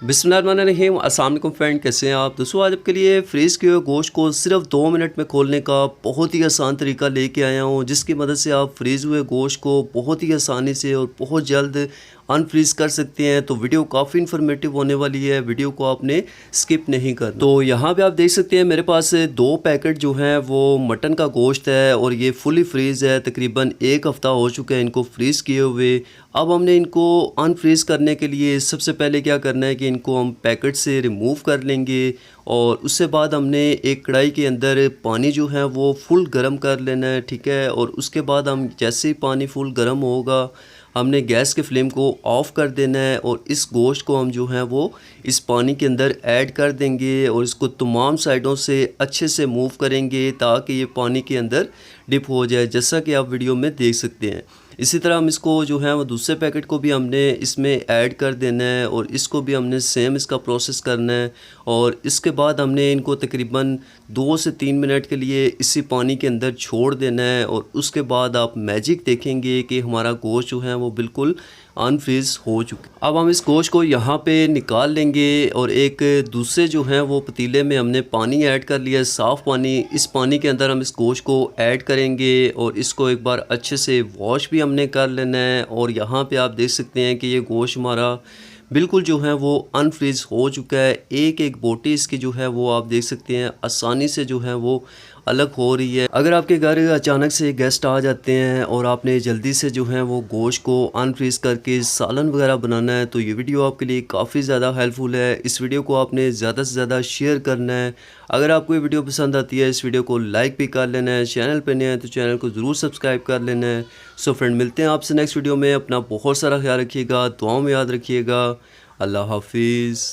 बिस्मिल्लाहिर्रहमानिर्रहीम। अस्सलाम वालेकुम फ्रेंड, कैसे हैं आप दोस्तों। आज आपके लिए फ्रीज़ किए हुए गोश्त को सिर्फ 2 मिनट में खोलने का बहुत ही आसान तरीका लेके आया हूँ, जिसकी मदद से आप फ्रीज़ हुए गोश्त को बहुत ही आसानी से और बहुत जल्द अनफ्रीज़ कर सकते हैं। तो वीडियो काफ़ी इन्फॉर्मेटिव होने वाली है, वीडियो को आपने स्किप नहीं करना। तो यहाँ पे आप देख सकते हैं मेरे पास 2 पैकेट जो हैं वो मटन का गोश्त है और ये फुली फ्रीज़ है। तकरीबन 1 हफ़्ता हो चुका है इनको फ्रीज़ किए हुए। अब हमने इनको अनफ्रीज़ करने के लिए सबसे पहले क्या करना है कि इनको हम पैकेट से रिमूव कर लेंगे और उससे बाद हमने एक कढ़ाई के अंदर पानी जो है वो फुल गर्म कर लेना है, ठीक है। और उसके बाद हम जैसे ही पानी फुल गर्म होगा हमने गैस के फ्लेम को ऑफ़ कर देना है और इस गोश्त को हम जो है वो इस पानी के अंदर ऐड कर देंगे और इसको तमाम साइडों से अच्छे से मूव करेंगे ताकि ये पानी के अंदर डिप हो जाए, जैसा कि आप वीडियो में देख सकते हैं। इसी तरह हम इसको जो है वो दूसरे पैकेट को भी हमने इसमें ऐड कर देना है और इसको भी हमने सेम इसका प्रोसेस करना है। और इसके बाद हमने इनको तकरीबन 2 से 3 मिनट के लिए इसी पानी के अंदर छोड़ देना है और उसके बाद आप मैजिक देखेंगे कि हमारा गोश्त जो है वो बिल्कुल अनफ्रीज़ हो चुका। अब हम इस गोश्त को यहाँ पे निकाल लेंगे और एक दूसरे जो है वो पतीले में हमने पानी ऐड कर लिया, साफ़ पानी। इस पानी के अंदर हम इस गोश्त को ऐड करेंगे और इसको एक बार अच्छे से वॉश भी हमने कर लेना है। और यहाँ पे आप देख सकते हैं कि ये गोश्त हमारा बिल्कुल जो है वो अनफ्रीज़ हो चुका है। एक एक बोटी इसकी जो है वो आप देख सकते हैं आसानी से जो है वो अलग हो रही है। अगर आपके घर अचानक से गेस्ट आ जाते हैं और आपने जल्दी से जो है वो गोश्त को अनफ्रीज़ करके सालन वगैरह बनाना है तो ये वीडियो आपके लिए काफ़ी ज़्यादा हेल्पफुल है। इस वीडियो को आपने ज़्यादा से ज़्यादा शेयर करना है। अगर आपको ये वीडियो पसंद आती है इस वीडियो को लाइक भी कर लेना है। चैनल पर नए हैं तो चैनल को ज़रूर सब्सक्राइब कर लेना है। सो फ्रेंड, मिलते हैं आपसे नेक्स्ट वीडियो में। अपना बहुत सारा ख्याल रखिएगा, दुआओं में याद रखिएगा। अल्लाह हाफिज़।